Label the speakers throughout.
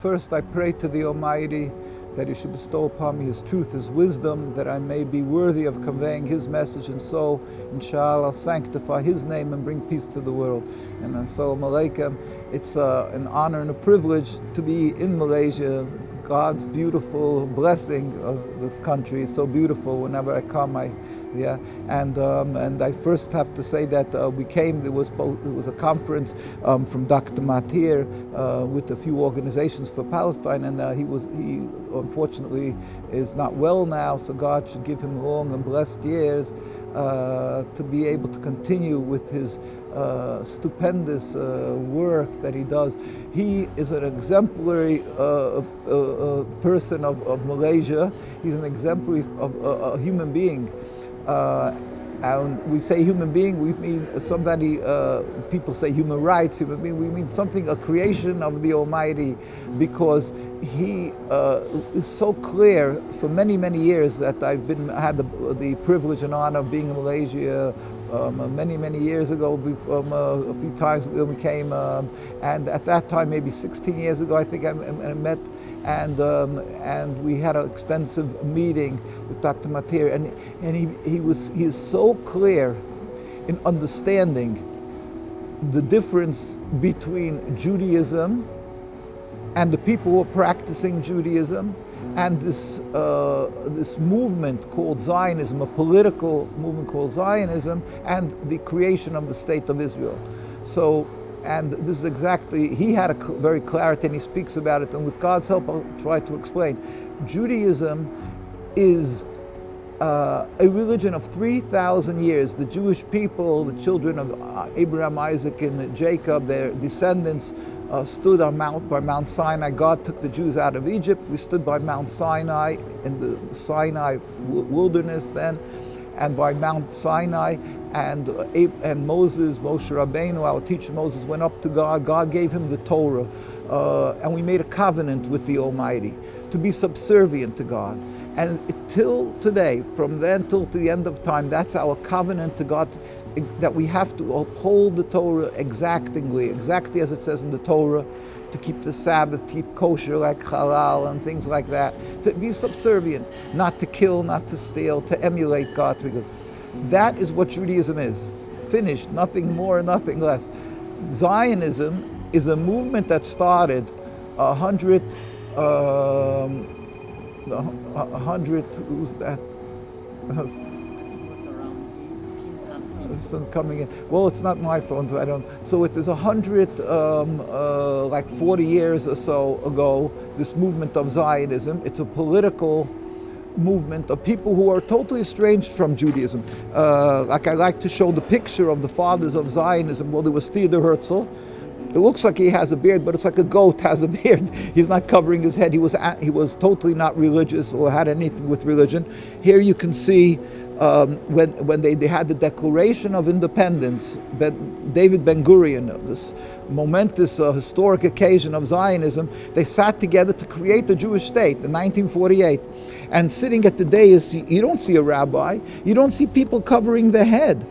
Speaker 1: First, I pray to the Almighty that He should bestow upon me His truth, His wisdom, that I may be worthy of conveying His message, and so, inshallah, sanctify His name and bring peace to the world. And Assalamu alaikum. It's an honor and a privilege to be in Malaysia. God's beautiful blessing of this country is so beautiful. Whenever I come, and I first have to say that we came. It was a conference from Dr. Matir with a few organizations for Palestine, and he unfortunately is not well now. So God should give him long and blessed years to be able to continue with his stupendous work that he does. He is an exemplary person of Malaysia. He's an exemplary of a human being. And we say human being, we mean somebody, people say human rights, human being, we mean something, a creation of the Almighty, because he is so clear for many, many years that I've had the privilege and honor of being in Malaysia many years ago, a few times when we came, and at that time, maybe 16 years ago, I think I met, and we had an extensive meeting with Dr. Matir, and he is so clear in understanding the difference between Judaism and the people who are practicing Judaism, and this movement called Zionism, a political movement called Zionism, and the creation of the state of Israel. So, and this is exactly, he had a very clarity, and he speaks about it, and with God's help I'll try to explain. Judaism is a religion of 3,000 years. The Jewish people, the children of Abraham, Isaac, and Jacob, their descendants, stood on by Mount Sinai. God took the Jews out of Egypt. We stood by Mount Sinai in the Sinai wilderness then, and by Mount Sinai, and Moshe Rabbeinu, our teacher Moses, went up to God. God gave him the Torah, and we made a covenant with the Almighty to be subservient to God. And till today, from then till to the end of time, that's our covenant to God, that we have to uphold the Torah exactly as it says in the Torah, to keep the Sabbath, keep kosher like halal and things like that, to be subservient, not to kill, not to steal, to emulate God. That is what Judaism is. Finished, nothing more, nothing less. Zionism is a movement that started 100, who's that? Coming in. Well, it's not my phone, I don't. So it is 100, like 40 years or so ago, this movement of Zionism. It's a political movement of people who are totally estranged from Judaism. Like I like to show the picture of the fathers of Zionism. Well, there was Theodor Herzl. It looks like he has a beard, but it's like a goat has a beard. He's not covering his head. He was totally not religious or had anything with religion. Here you can see when they had the Declaration of Independence, David Ben-Gurion, this momentous historic occasion of Zionism, they sat together to create the Jewish state in 1948. And sitting at the dais, you don't see a rabbi, you don't see people covering their head,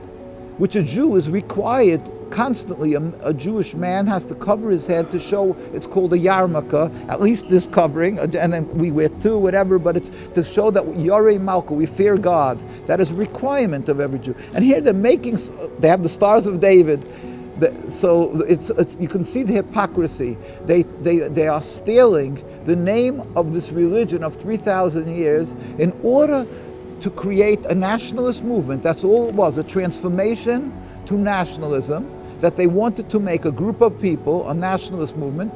Speaker 1: which a Jew is required constantly. A Jewish man has to cover his head to show, it's called a yarmulke, at least this covering, and then we wear two, whatever, but it's to show that Yarei Malka, we fear God. That is a requirement of every Jew. And here they have the Stars of David. So you can see the hypocrisy. They are stealing the name of this religion of 3,000 years in order to create a nationalist movement. That's all it was, a transformation to nationalism, that they wanted to make a group of people, a nationalist movement,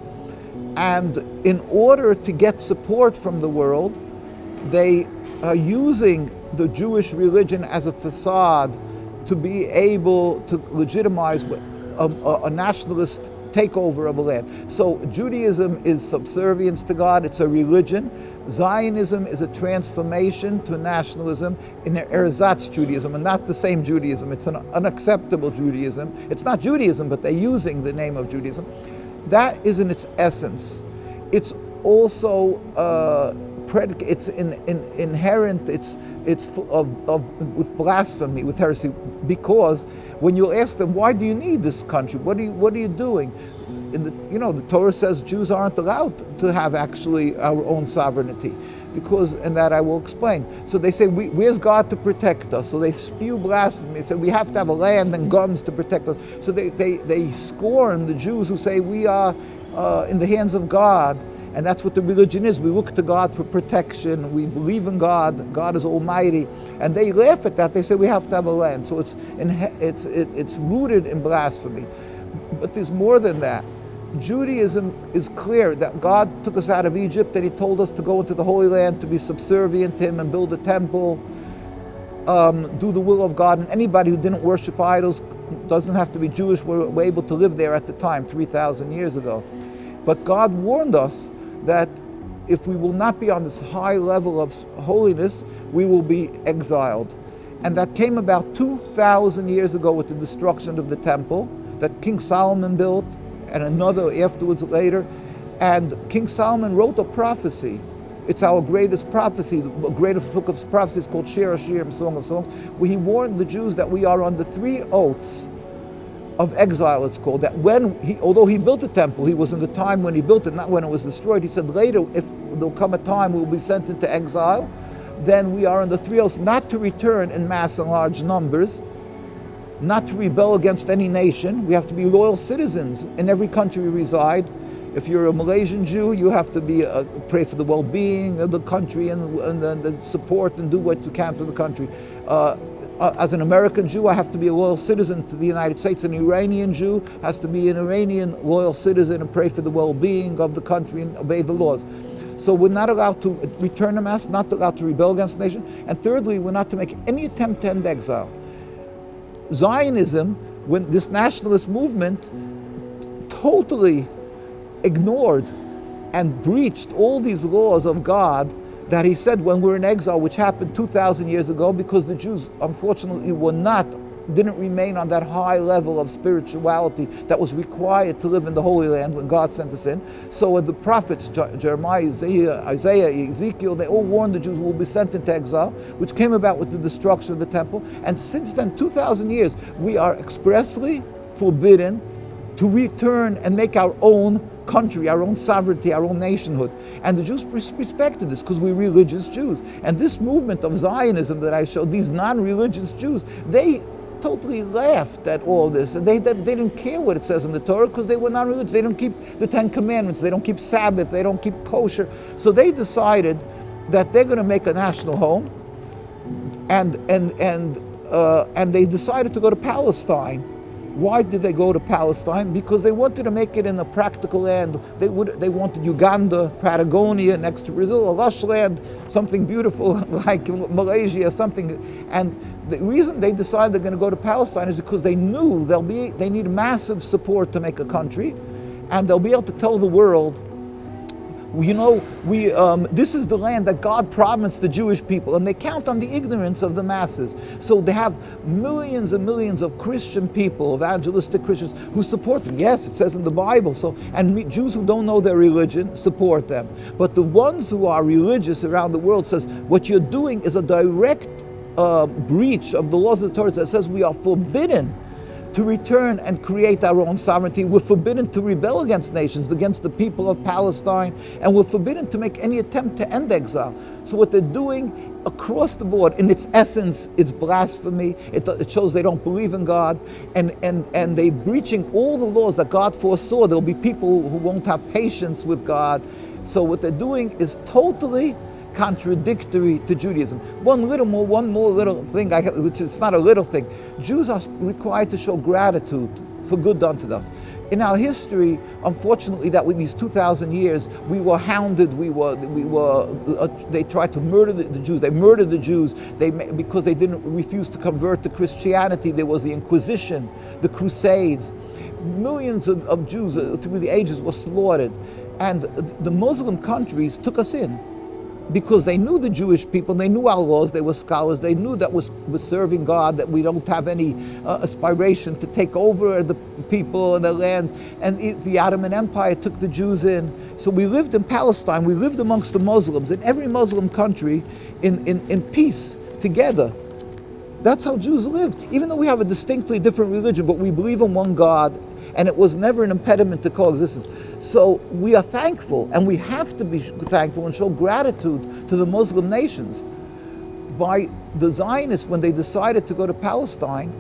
Speaker 1: and in order to get support from the world, they are using the Jewish religion as a facade to be able to legitimize a nationalist takeover of a land. So Judaism is subservience to God, it's a religion. Zionism is a transformation to nationalism in ersatz Judaism, and not the same Judaism. It's an unacceptable Judaism. It's not Judaism, but they're using the name of Judaism. That is in its essence. It's also it's inherent. It's full with blasphemy, with heresy, because when you ask them, why do you need this country? What are you doing? the Torah says Jews aren't allowed to have actually our own sovereignty, because, and that I will explain. So they say, where's God to protect us? So they spew blasphemy. They say we have to have a land and guns to protect us. So they scorn the Jews who say we are in the hands of God. And that's what the religion is. We look to God for protection. We believe in God. God is almighty. And they laugh at that. They say we have to have a land. So it's rooted in blasphemy. But there's more than that. Judaism is clear that God took us out of Egypt, that He told us to go into the Holy Land, to be subservient to Him and build a temple, do the will of God. And anybody who didn't worship idols, doesn't have to be Jewish, were able to live there at the time, 3,000 years ago. But God warned us that if we will not be on this high level of holiness, we will be exiled. And that came about 2,000 years ago with the destruction of the temple that King Solomon built, and another afterwards later. And King Solomon wrote a prophecy. It's our greatest prophecy, the greatest book of prophecies, called Shir Hashirim, Song of Songs, where he warned the Jews that we are under 3 oaths of exile, it's called, that although he built the temple, he was in the time when he built it, not when it was destroyed. He said later, if there'll come a time we will be sent into exile, then we are under 3 oaths not to return in mass and large numbers, not to rebel against any nation. We have to be loyal citizens in every country we reside. If you're a Malaysian Jew, you have to pray for the well-being of the country and support and do what you can for the country. As an American Jew, I have to be a loyal citizen to the United States. An Iranian Jew has to be an Iranian loyal citizen and pray for the well-being of the country and obey the laws. So we're not allowed to return to mass, not allowed to rebel against the nation. And thirdly, we're not to make any attempt to end exile. Zionism, when this nationalist movement totally ignored and breached all these laws of God that He said when we're in exile, which happened 2,000 years ago, because the Jews, unfortunately, didn't remain on that high level of spirituality that was required to live in the Holy Land when God sent us in. So the prophets, Jeremiah, Isaiah, Ezekiel, they all warned the Jews will be sent into exile, which came about with the destruction of the temple. And since then, 2,000 years, we are expressly forbidden to return and make our own country, our own sovereignty, our own nationhood. And the Jews respected this because we're religious Jews. And this movement of Zionism that I showed, these non-religious Jews, they totally laughed at all this. And they didn't care what it says in the Torah because they were non-religious. They don't keep the 10 Commandments. They don't keep Sabbath. They don't keep kosher. So they decided that they're going to make a national home. And they decided to go to Palestine. Why did they go to Palestine? Because they wanted to make it in a practical land. They wanted Uganda, Patagonia, next to Brazil, a lush land, something beautiful like Malaysia, something. And the reason they decided they're going to go to Palestine is because they knew they need massive support to make a country, and they'll be able to tell the world, this is the land that God promised the Jewish people, and they count on the ignorance of the masses. So they have millions and millions of Christian people, evangelistic Christians, who support them. Yes, it says in the Bible. And Jews who don't know their religion support them. But the ones who are religious around the world says, what you're doing is a direct breach of the laws of the Torah that says we are forbidden to return and create our own sovereignty. We're forbidden to rebel against nations, against the people of Palestine, and we're forbidden to make any attempt to end exile. So what they're doing across the board, in its essence, it's blasphemy. It shows they don't believe in God, and they're breaching all the laws that God foresaw. There'll be people who won't have patience with God. So what they're doing is totally contradictory to Judaism. One more little thing, which is not a little thing. Jews are required to show gratitude for good done to us. In our history, unfortunately, that with these 2,000 years, we were hounded. They tried to murder the Jews. They murdered the Jews because they didn't refuse to convert to Christianity. There was the Inquisition, the Crusades. Millions of Jews through the ages were slaughtered, and the Muslim countries took us in, because they knew the Jewish people, they knew our laws, they were scholars, they knew that we're serving God, that we don't have any aspiration to take over the people and the land. And the Ottoman Empire took the Jews in. So we lived in Palestine, we lived amongst the Muslims, in every Muslim country, in peace, together. That's how Jews lived. Even though we have a distinctly different religion, but we believe in one God, and it was never an impediment to coexistence. So we are thankful, and we have to be thankful and show gratitude to the Muslim nations by the Zionists when they decided to go to Palestine.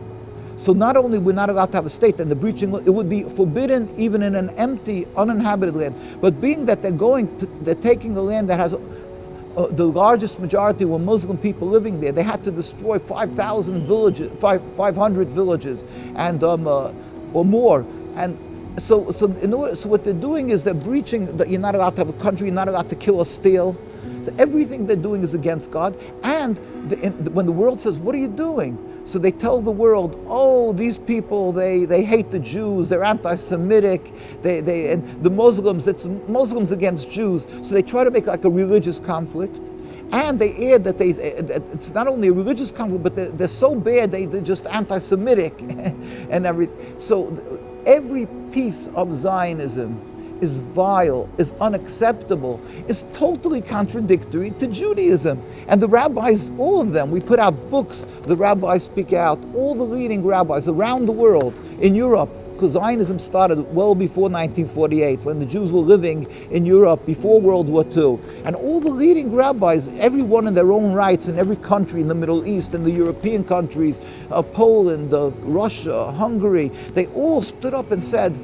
Speaker 1: So not only we're not allowed to have a state, and the breaching, it would be forbidden even in an empty, uninhabited land. But being that they're taking a land that has the largest majority were Muslim people living there, they had to destroy 5,000 villages, 500 villages, and or more. And so what they're doing is they're breaching that you're not allowed to have a country, you're not allowed to kill or steal. So everything they're doing is against God. And when the world says, "What are you doing?" So they tell the world, "Oh, these people, they hate the Jews, they're anti-Semitic, and the Muslims, it's Muslims against Jews." So they try to make like a religious conflict. And they add that it's not only a religious conflict, but they're so bad, they're just anti-Semitic and everything. So every piece of Zionism is vile, is unacceptable, is totally contradictory to Judaism. And the rabbis, all of them, we put out books, the rabbis speak out, all the leading rabbis around the world, in Europe, because Zionism started well before 1948, when the Jews were living in Europe before World War II. And all the leading rabbis, everyone in their own rights, in every country in the Middle East, in the European countries, Poland, Russia, Hungary, they all stood up and said,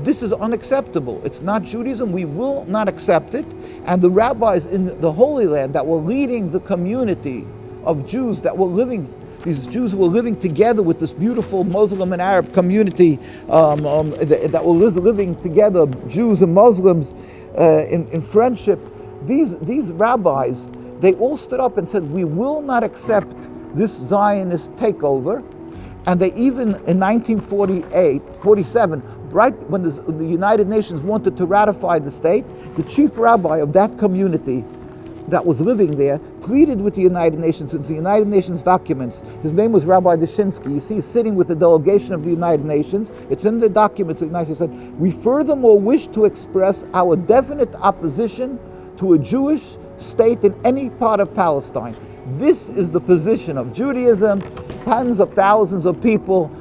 Speaker 1: "This is unacceptable. It's not Judaism. We will not accept it." And the rabbis in the Holy Land that were leading the community of Jews that were living, these Jews were living together with this beautiful Muslim and Arab community that were living together, Jews and Muslims in friendship. These rabbis, they all stood up and said, "We will not accept this Zionist takeover." And they even in 1947, right when the United Nations wanted to ratify the state, the chief rabbi of that community that was living there pleaded with the United Nations. It's the United Nations documents. His name was Rabbi Dushinsky. You see, he's sitting with the delegation of the United Nations. It's in the documents of the United Nations. Said, "We furthermore wish to express our definite opposition to a Jewish state in any part of Palestine." This is the position of Judaism. Tens of thousands of people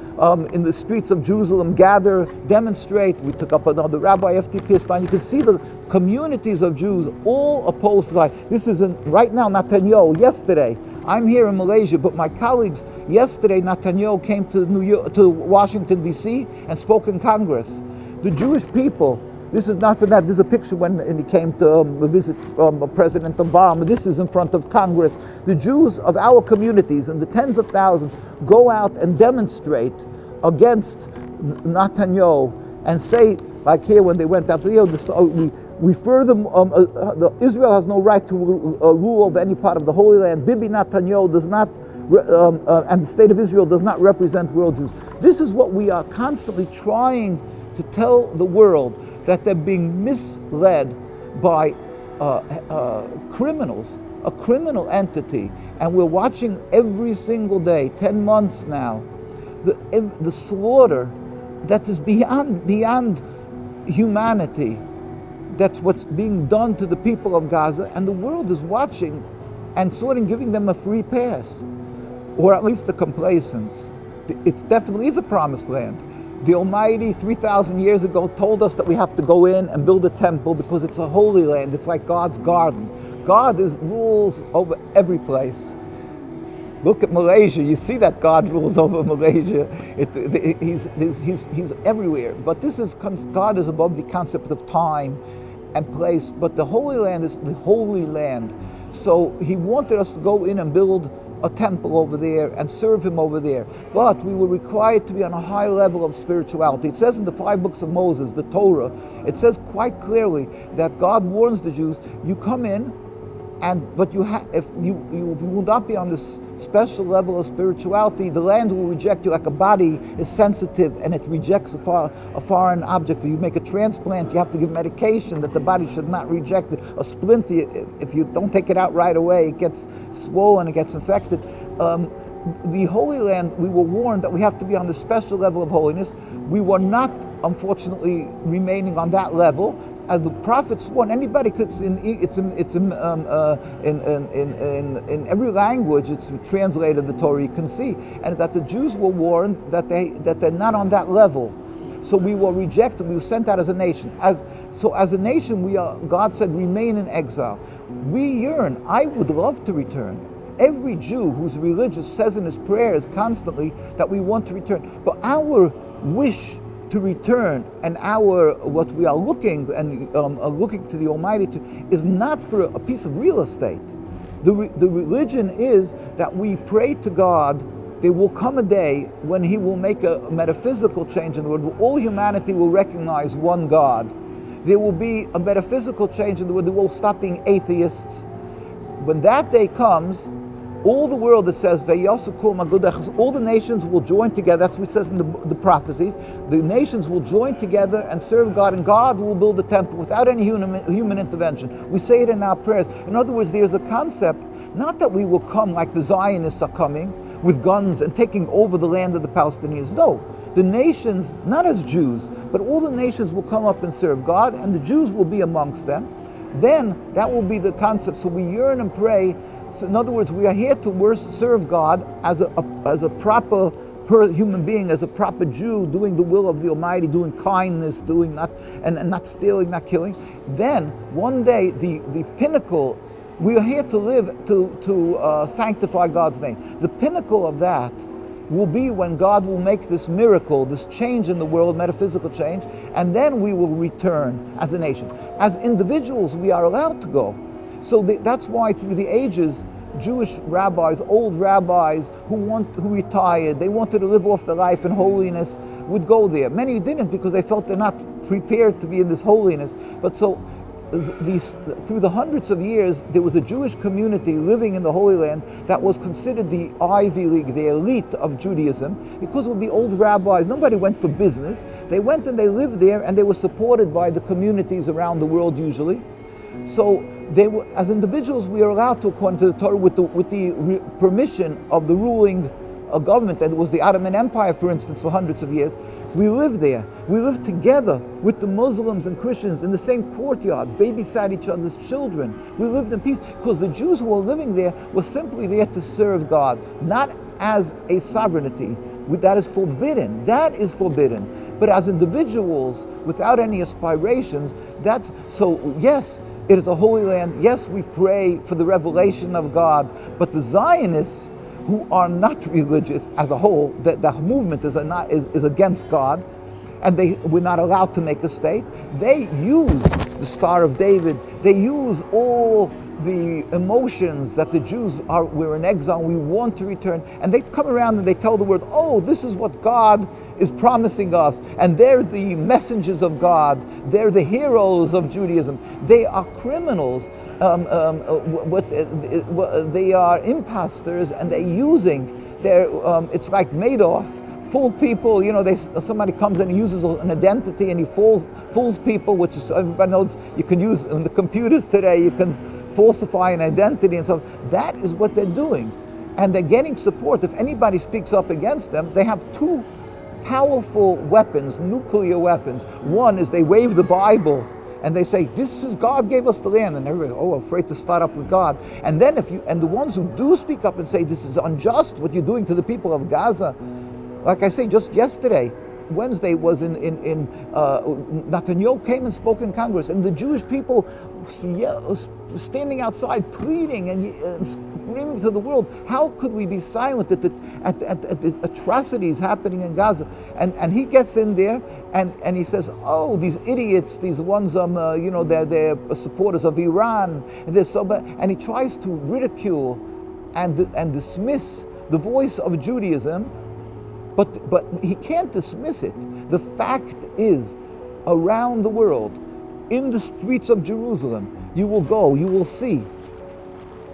Speaker 1: in the streets of Jerusalem gather, demonstrate. We took up another Rabbi F.T. Palestine. You can see the communities of Jews all opposed to Zion. This is right now Netanyahu. Yesterday, I'm here in Malaysia, but my colleagues, yesterday Netanyahu came to Washington, D.C. and spoke in Congress. The Jewish people, this is not for that. There's a picture when he came to visit President Obama. This is in front of Congress. The Jews of our communities, and the tens of thousands, go out and demonstrate against Netanyahu and say, like here when they went out, we further, Israel has no right to rule over any part of the Holy Land. Bibi Netanyahu does not, and the state of Israel does not represent world Jews. This is what we are constantly trying to tell the world, that they're being misled by criminals, a criminal entity. And we're watching every single day, 10 months now, the slaughter that is beyond humanity. That's what's being done to the people of Gaza, and the world is watching and sort of giving them a free pass, or at least a complacent. It definitely is a promised land. The Almighty 3,000 years ago told us that we have to go in and build a temple because it's a holy land. It's like God's garden. God rules over every place. Look at Malaysia. You see that God rules over Malaysia. He's everywhere. But God is above the concept of time and place. But the Holy Land is the Holy Land. So He wanted us to go in and build a temple over there and serve Him over there. But we were required to be on a high level of spirituality. It says in the 5 books of Moses, the Torah, it says quite clearly that God warns the Jews, you come in, but if you will not be on this special level of spirituality, the land will reject you. Like a body is sensitive and it rejects a foreign object. If you make a transplant, you have to give medication that the body should not reject it. A splint, if you don't take it out right away, it gets swollen, it gets infected. The Holy Land, we were warned that we have to be on the special level of holiness. We were not, unfortunately, remaining on that level. As the prophets warned, anybody could. It's in every language. It's translated the Torah. You can see, and that the Jews were warned that they're not on that level. So we were rejected, we were sent out as a nation. As a nation, God said, remain in exile. We yearn, I would love to return. Every Jew who's religious says in his prayers constantly that we want to return. But our wish to return and what we are looking to the Almighty to is not for a piece of real estate. The religion is that we pray to God. There will come a day when He will make a metaphysical change in the world, where all humanity will recognize one God. There will be a metaphysical change in the world. They will stop being atheists. When that day comes, all the world, it says, all the nations will join together. That's what it says in the prophecies. The nations will join together and serve God, and God will build a temple without any human intervention. We say it in our prayers. In other words, there's a concept, not that we will come like the Zionists are coming, with guns and taking over the land of the Palestinians. No, the nations, not as Jews, but all the nations will come up and serve God, and the Jews will be amongst them. Then that will be the concept. So we yearn and pray. So in other words, we are here to serve God as a proper human being, as a proper Jew, doing the will of the Almighty, doing kindness, doing not stealing, not killing. Then one day the pinnacle. We are here to live to sanctify God's name. The pinnacle of that will be when God will make this miracle, this change in the world, metaphysical change, and then we will return as a nation. As individuals, we are allowed to go. So that's why through the ages, Jewish rabbis, old rabbis who retired, they wanted to live off their life in holiness, would go there. Many didn't because they felt they're not prepared to be in this holiness. But so through the hundreds of years, there was a Jewish community living in the Holy Land that was considered the Ivy League, the elite of Judaism, because of the old rabbis. Nobody went for business. They went and they lived there, and they were supported by the communities around the world usually. So as individuals, we are allowed to, according to the Torah, with the permission of the ruling government, and it was the Ottoman Empire, for instance, for hundreds of years. We lived there. We lived together with the Muslims and Christians in the same courtyards, babysat each other's children. We lived in peace because the Jews who were living there were simply there to serve God, not as a sovereignty. That is forbidden. That is forbidden. But as individuals, without any aspirations, yes, it is a holy land. Yes, we pray for the revelation of God. But the Zionists, who are not religious as a whole, the movement is against God, and we're not allowed to make a state. They use the Star of David. They use all the emotions that the Jews we're in exile, we want to return, and they come around and they tell the world, oh, this is what God is promising us, and they're the messengers of God. They're the heroes of Judaism. They are criminals. They are imposters, and they're using it's like Madoff, fool people. Somebody comes and uses an identity and he fools people, which is, everybody knows you can use in the computers today. You can falsify an identity and so on. That is what they're doing, and they're getting support. If anybody speaks up against them, they have two powerful weapons, nuclear weapons. One is they wave the Bible and they say, this is God gave us the land, and everybody, afraid to start up with God. And then the ones who do speak up and say, this is unjust, what you're doing to the people of Gaza. Like I say, just yesterday, Wednesday was Netanyahu came and spoke in Congress, and the Jewish people standing outside pleading and screaming to the world, how could we be silent at the atrocities happening in Gaza? And he gets in there and he says, oh, these idiots, these ones, they're supporters of Iran, and they're so bad. And he tries to ridicule and dismiss the voice of Judaism, but he can't dismiss it. The fact is, around the world, in the streets of Jerusalem, you will see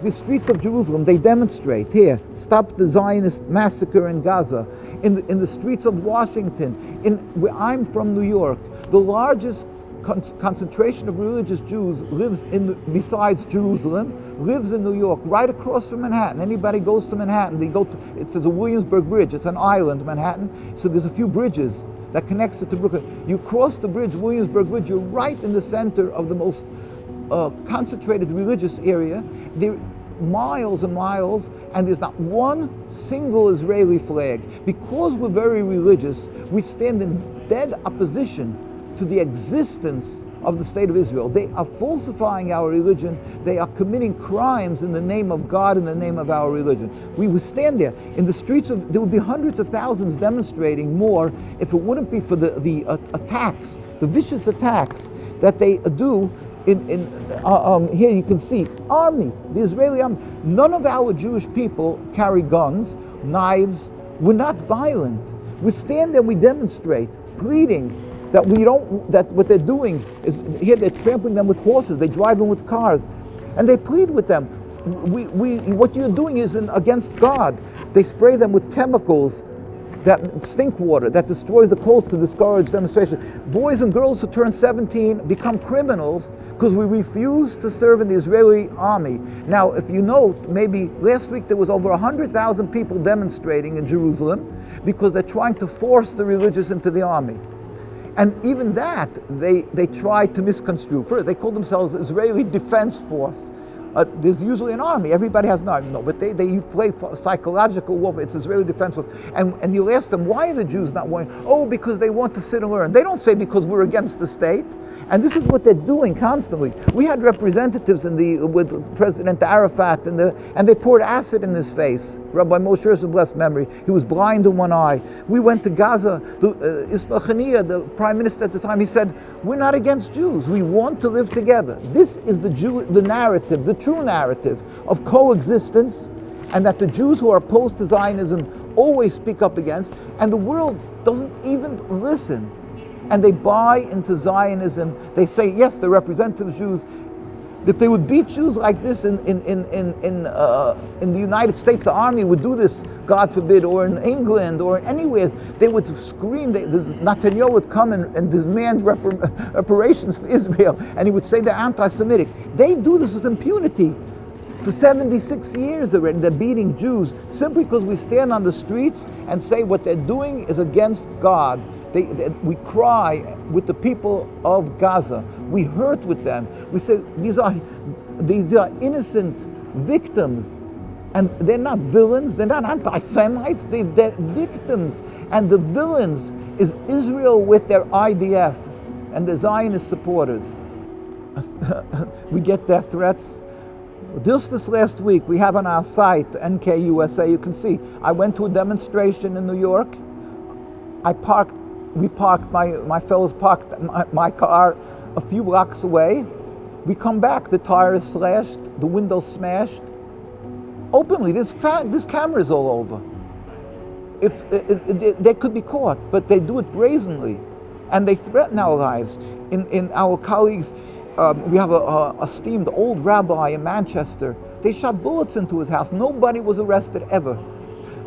Speaker 1: the streets of Jerusalem. They demonstrate here, stop the Zionist massacre in Gaza. In the streets of Washington, where I'm from, New York, the largest concentration of religious Jews besides Jerusalem, lives in New York, right across from Manhattan. Anybody goes to Manhattan, it says a Williamsburg Bridge. It's an island, Manhattan. So there's a few bridges that connects it to Brooklyn. You cross the bridge, Williamsburg Bridge, you're right in the center of the most concentrated religious area. miles and miles, and there's not one single Israeli flag. Because we're very religious, we stand in dead opposition to the existence of the State of Israel. They are falsifying our religion. They are committing crimes in the name of God, in the name of our religion. We would stand there in the streets there would be hundreds of thousands demonstrating more if it wouldn't be for the attacks, the vicious attacks that they do. Here you can see army, the Israeli army. None of our Jewish people carry guns, knives. We're not violent. We stand there, we demonstrate, pleading that what they're doing is, here they're trampling them with horses, they drive them with cars, and they plead with them. What you're doing is against God. They spray them with chemicals, that stink water, that destroys the coast to discourage demonstration. Boys and girls who turn 17 become criminals because we refuse to serve in the Israeli army. Now, if you know, maybe last week there was over 100,000 people demonstrating in Jerusalem because they're trying to force the religious into the army. And even that, they try to misconstrue. First, they call themselves Israeli Defense Force. There's usually an army. Everybody has an army. No, but they play psychological warfare. It's Israeli Defense Force. And you ask them, why are the Jews not wanting? Oh, because they want to sit and learn. They don't say because we're against the state. And this is what they're doing constantly. We had representatives with President Arafat, and they poured acid in his face. Rabbi Moshe of blessed memory, he was blind in one eye. We went to Gaza. Ismail Haniyeh, the prime minister at the time, he said, we're not against Jews. We want to live together. This is the narrative, the true narrative of coexistence, and that the Jews who are opposed to Zionism always speak up against, and the world doesn't even listen. And they buy into Zionism. They say, yes, they're representative Jews. If they would beat Jews like this in the United States, the army would do this, God forbid, or in England or anywhere, they would scream. Netanyahu would come and demand reparations for Israel, and he would say they're anti-Semitic. They do this with impunity. For 76 years already, they're beating Jews simply because we stand on the streets and say what they're doing is against God. We cry with the people of Gaza. We hurt with them. We say these are innocent victims, and they're not villains. They're not anti-Semites. They're victims, and the villains is Israel with their IDF and the Zionist supporters. We get their threats. Just this last week, we have on our site NKUSA. You can see I went to a demonstration in New York. My fellows parked my car a few blocks away. We come back, the tire is slashed, the window smashed. Openly, there's cameras all over. They could be caught, but they do it brazenly. And they threaten our lives. In our colleagues, we have a esteemed old rabbi in Manchester. They shot bullets into his house. Nobody was arrested ever.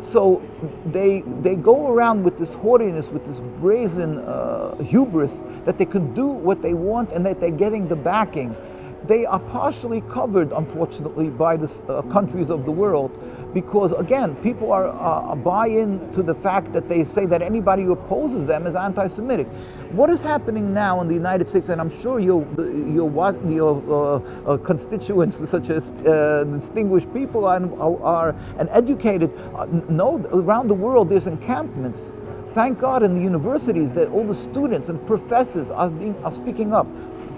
Speaker 1: So they go around with this haughtiness, with this brazen hubris that they can do what they want and that they're getting the backing. They are partially covered, unfortunately, by the countries of the world because, again, people are buy into the fact that they say that anybody who opposes them is anti-Semitic. What is happening now in the United States, and I'm sure your constituents, such as distinguished people and educated, know around the world there's encampments. Thank God in the universities that all the students and professors are speaking up.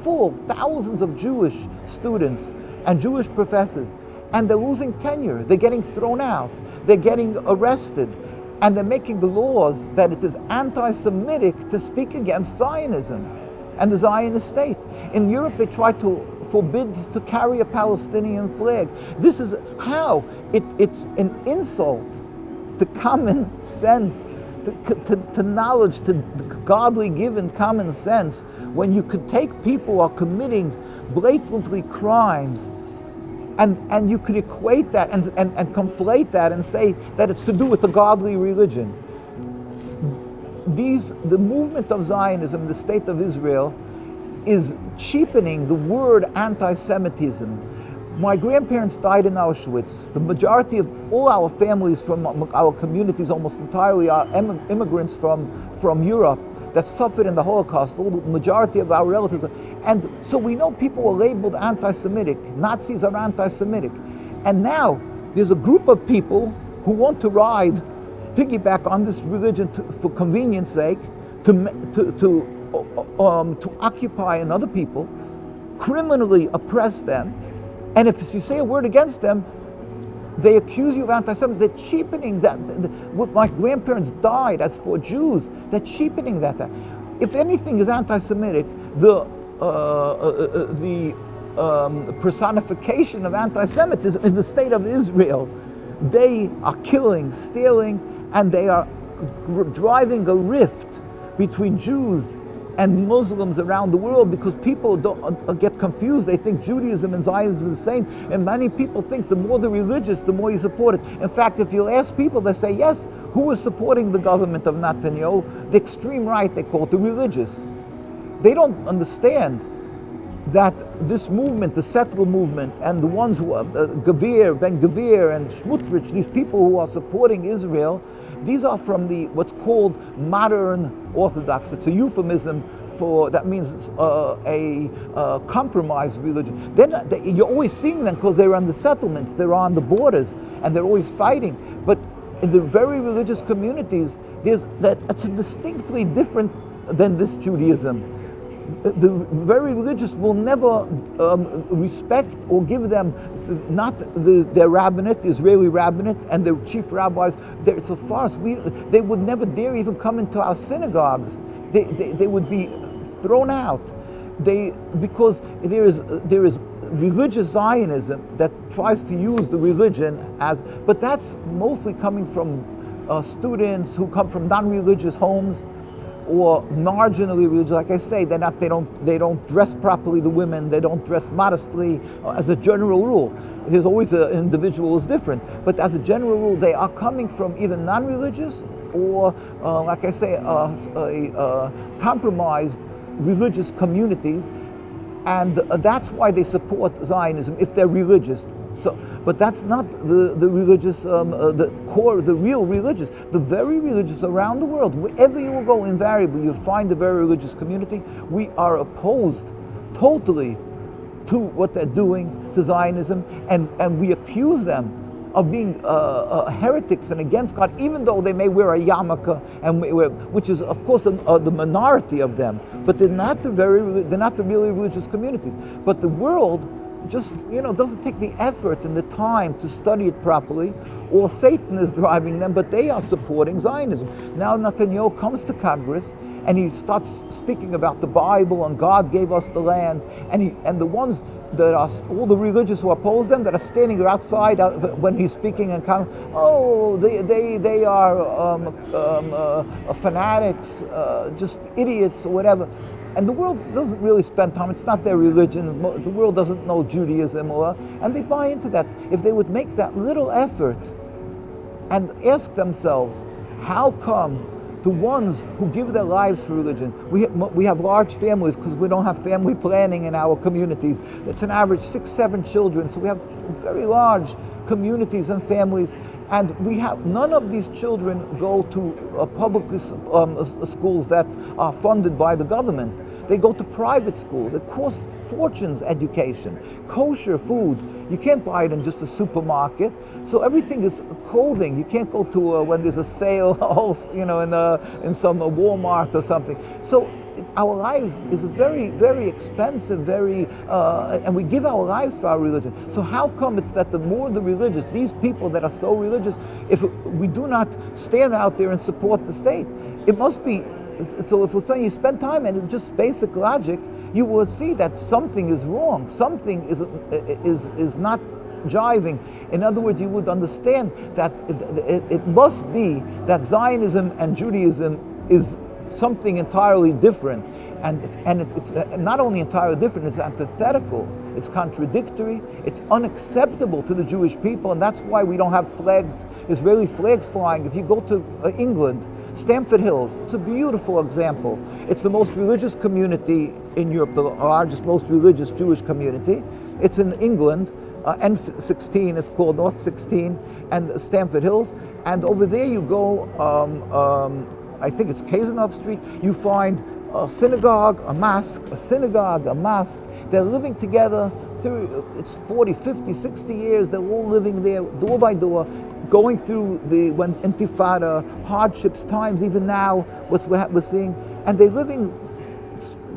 Speaker 1: Full thousands of Jewish students and Jewish professors, and they're losing tenure. They're getting thrown out. They're getting arrested. And they're making laws that it is anti-Semitic to speak against Zionism and the Zionist state. In Europe, they try to forbid to carry a Palestinian flag. This is how it's an insult to common sense, to knowledge, to godly given common sense, when you could take people who are committing blatantly crimes and you could equate that and conflate that and say that it's to do with the godly religion. The movement of Zionism, the state of Israel, is cheapening the word anti-Semitism. My grandparents died in Auschwitz. The majority of all our families from our communities, almost entirely, are immigrants from Europe that suffered in the Holocaust. The majority of our relatives. And so we know people are labeled anti-Semitic. Nazis are anti-Semitic. And now there's a group of people who want to piggyback on this religion for convenience sake, to occupy another people, criminally oppress them, and if you say a word against them, they accuse you of anti-Semitism. They're cheapening that. What my grandparents died as for Jews, they're cheapening that. If anything is anti-Semitic, the personification of anti-Semitism is the state of Israel. They are killing, stealing, and they are driving a rift between Jews and Muslims around the world, because people don't get confused. They think Judaism and Zionism are the same, and many people think the more the religious, the more you support it. In fact, if you ask people, they say, yes, who is supporting the government of Netanyahu? The extreme right, they call it, the religious. They don't understand that this movement, the settler movement, and the ones who are Gavir, Ben Gavir, and Smotrich, these people who are supporting Israel, these are from what's called modern Orthodox. It's a euphemism for, that means a compromised religion. You're always seeing them because they're on the settlements, they're on the borders, and they're always fighting. But in the very religious communities, it's distinctly different than this Judaism. The very religious will never respect or give them, not their rabbinate, the Israeli rabbinate, and their chief rabbis. It's a farce. They would never dare even come into our synagogues. They would be thrown out. Because there is religious Zionism that tries to use the religion but that's mostly coming from students who come from non-religious homes, or marginally religious. Like I say, they don't dress properly, the women, they don't dress modestly, as a general rule. There's always an individual is different, but as a general rule, they are coming from either non-religious or, like I say, compromised religious communities, and that's why they support Zionism, if they're religious. But that's not the religious, the core, the real religious. The very religious around the world, wherever you will go, invariably you'll find a very religious community. We are opposed totally to what they're doing to Zionism, and we accuse them of being heretics and against God, even though they may wear a yarmulke, which is of course the minority of them, but they're not the really religious communities. But the world just doesn't take the effort and the time to study it properly, or Satan is driving them, but they are supporting Zionism. Now Netanyahu comes to Congress and he starts speaking about the Bible and God gave us the land, and the ones that are all the religious who oppose them, that are standing outside when he's speaking and kind of, they are fanatics, just idiots or whatever. And the world doesn't really spend time, it's not their religion, the world doesn't know Judaism, and they buy into that. If they would make that little effort and ask themselves, how come the ones who give their lives for religion, we have large families because we don't have family planning in our communities. It's an average 6-7 children, so we have very large communities and families. And none of these children go to public schools that are funded by the government. They go to private schools. It costs fortunes, education. Kosher food, you can't buy it in just a supermarket. So everything is clothing. You can't go to when there's a sale, in some Walmart or something. So our lives is very, very expensive, and we give our lives for our religion. So how come it's that the more the religious, these people that are so religious, if we do not stand out there and support the state, it must be, so if we're saying you spend time and just basic logic, you will see that something is wrong, something is not jiving. In other words, you would understand that it must be that Zionism and Judaism is something entirely different, and it's not only entirely different, it's antithetical, it's contradictory, it's unacceptable to the Jewish people, and that's why we don't have flags, Israeli flags flying. If you go to England, Stamford Hills, it's a beautiful example. It's the most religious community in Europe, the largest, most religious Jewish community. It's in England, N16, it's called North 16, and Stamford Hills, and over there you go, I think it's Kazanov Street, you find a synagogue, a mosque, a synagogue, a mosque. They're living together, it's 40, 50, 60 years, they're all living there, door by door, going through when Intifada, hardships, times, even now, we're seeing, and they're living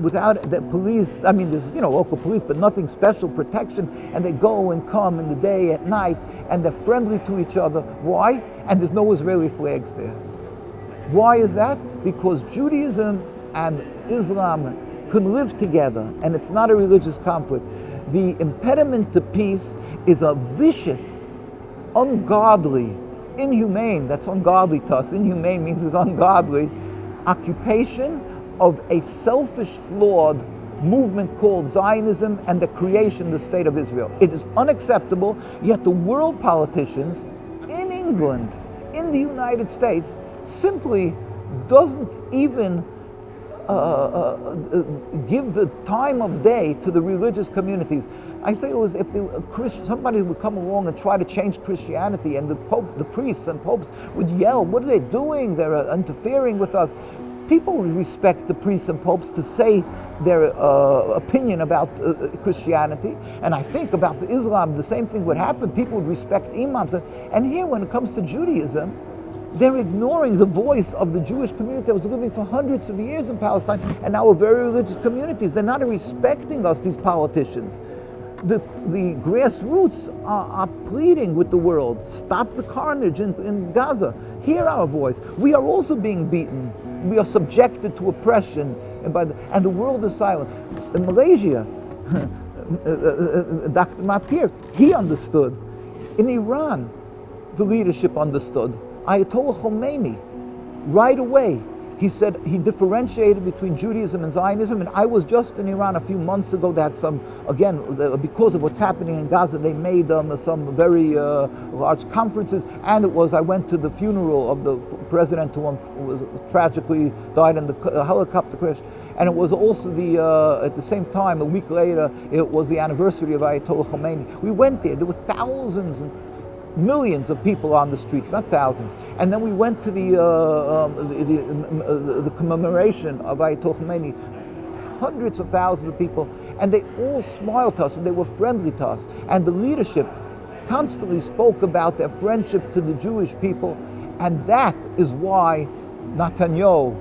Speaker 1: without the police. I mean, there's local police, but nothing special protection, and they go and come in the day, at night, and they're friendly to each other. Why? And there's no Israeli flags there. Why is that? Because Judaism and Islam can live together, and it's not a religious conflict. The impediment to peace is a vicious, ungodly, inhumane, that's ungodly to us, inhumane means it's ungodly, occupation of a selfish, flawed movement called Zionism and the creation of the State of Israel. It is unacceptable, yet the world politicians in England, in the United States, simply doesn't even give the time of day to the religious communities. I say it was if somebody would come along and try to change Christianity, and the priests and popes would yell, "What are they doing? They're interfering with us." People would respect the priests and popes to say their opinion about Christianity, and I think about the Islam, the same thing would happen. People would respect imams, and here, when it comes to Judaism, they're ignoring the voice of the Jewish community that was living for hundreds of years in Palestine, and now we're very religious communities. They're not respecting us, these politicians. The grassroots are pleading with the world, stop the carnage in Gaza, hear our voice. We are also being beaten. We are subjected to oppression, and the world is silent. In Malaysia, Dr. Mahathir, he understood. In Iran, the leadership understood. Ayatollah Khomeini, right away, he said he differentiated between Judaism and Zionism, and I was just in Iran a few months ago. They had some, again, because of what's happening in Gaza, they made some very large conferences, and I went to the funeral of the president who was tragically died in the helicopter crash, and it was also at the same time, a week later, it was the anniversary of Ayatollah Khomeini. We went there were thousands and millions of people on the streets, not thousands. And then we went to the commemoration of Ayatollah Khomeini, hundreds of thousands of people, and they all smiled to us and they were friendly to us. And the leadership constantly spoke about their friendship to the Jewish people, and that is why Netanyahu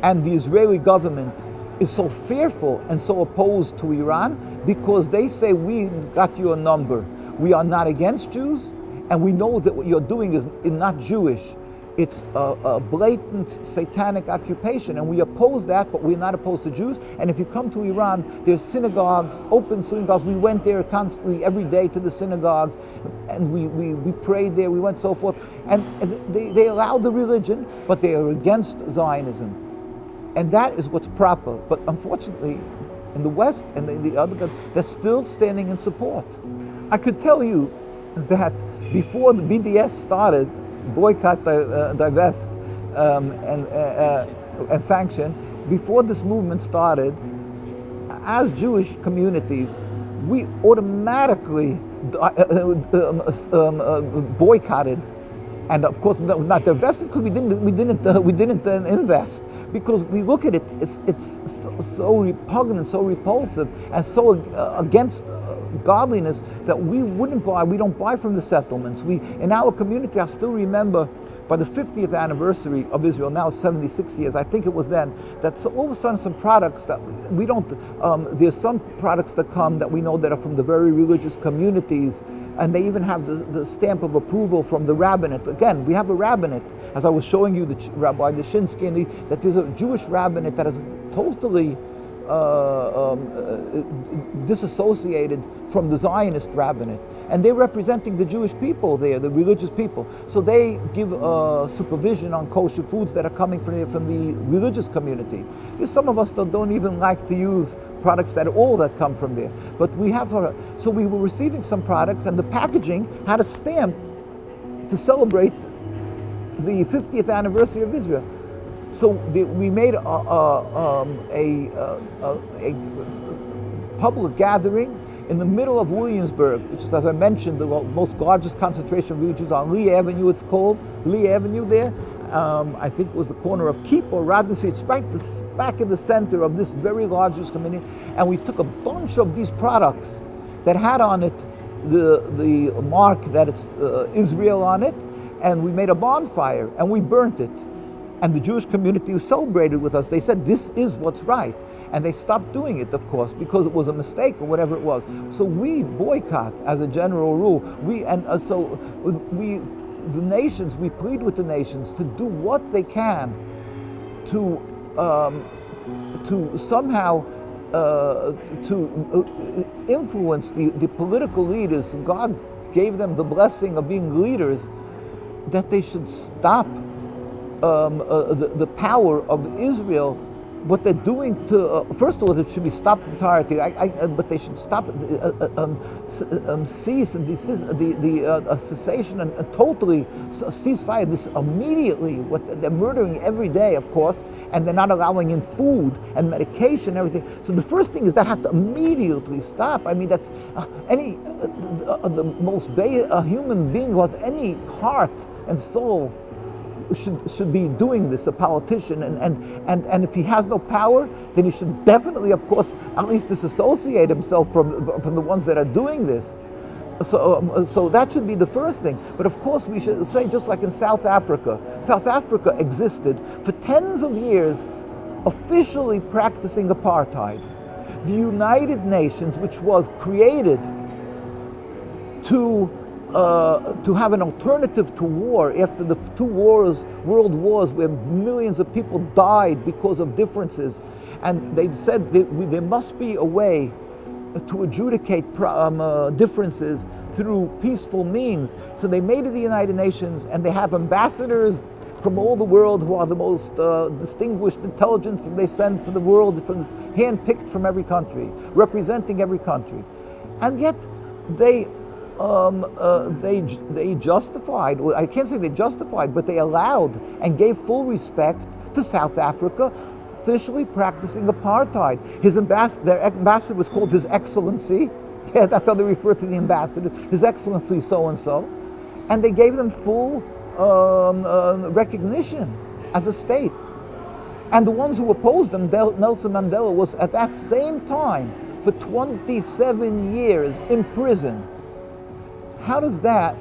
Speaker 1: and the Israeli government is so fearful and so opposed to Iran, because they say, we got your number. We are not against Jews, and we know that what you're doing is not Jewish. It's a blatant satanic occupation, and we oppose that, but we're not opposed to Jews. And if you come to Iran, there's synagogues, open synagogues. We went there constantly every day to the synagogue, and we prayed there, we went so forth. And they allow the religion, but they are against Zionism. And that is what's proper. But unfortunately, in the West and the other countries, they're still standing in support. I could tell you that before the BDS started, boycott, divest, and sanction, before this movement started, as Jewish communities, we automatically boycotted, and of course not divested, because we didn't invest, because we look at it, it's so repugnant, so repulsive, and so against godliness that we don't buy from the settlements. In our community, I still remember, by the 50th anniversary of Israel, now 76 years, I think it was then, that all of a sudden some products that we don't, there's some products that come that we know that are from the very religious communities, and they even have the stamp of approval from the rabbinate. Again, we have a rabbinate, as I was showing you, Rabbi Deshinsky, that there's a Jewish rabbinate that is totally disassociated from the Zionist rabbinate, and they're representing the Jewish people there, the religious people. So they give supervision on kosher foods that are coming from the religious community. There's some of us that don't even like to use products that come from there, but we have so we were receiving some products, and the packaging had a stamp to celebrate the 50th anniversary of Israel. So we made a public gathering in the middle of Williamsburg, which is, as I mentioned, the most largest concentration of Jews on Lee Avenue. It's called Lee Avenue there. I think it was the corner of Keep or Rodney Street. It's right back in the center of this very large Jewish community. And we took a bunch of these products that had on it the mark that it's Israel on it, and we made a bonfire and we burnt it. And the Jewish community celebrated with us. They said, this is what's right. And they stopped doing it, of course, because it was a mistake or whatever it was. So we boycott as a general rule. The nations, we plead with the nations to do what they can to somehow influence the political leaders. God gave them the blessing of being leaders, that they should stop the power of Israel. What they're doing to, first of all, it should be stopped entirely. But they should stop, cease and desist, the cessation and totally cease fire. This immediately. What they're murdering every day, of course, and they're not allowing in food and medication, and everything. So the first thing is that has to immediately stop. I mean, that's the most human being who has any heart and soul should be doing this, a politician, and if he has no power, then he should definitely, of course, at least disassociate himself from the ones that are doing this. So that should be the first thing. But of course, we should say, just like in South Africa existed for tens of years, officially practicing apartheid. The United Nations, which was created to have an alternative to war after the two world wars, where millions of people died because of differences, and they said that there must be a way to adjudicate differences through peaceful means. So they made it the United Nations, and they have ambassadors from all the world who are the most distinguished intelligence they send for the world, hand-picked from every country, representing every country, and yet they justified, well, I can't say they justified, but they allowed and gave full respect to South Africa officially practicing apartheid. Their ambassador was called His Excellency. Yeah, that's how they refer to the ambassador, His Excellency so-and-so. And they gave them full recognition as a state. And the ones who opposed them, Nelson Mandela was at that same time for 27 years in prison. How does that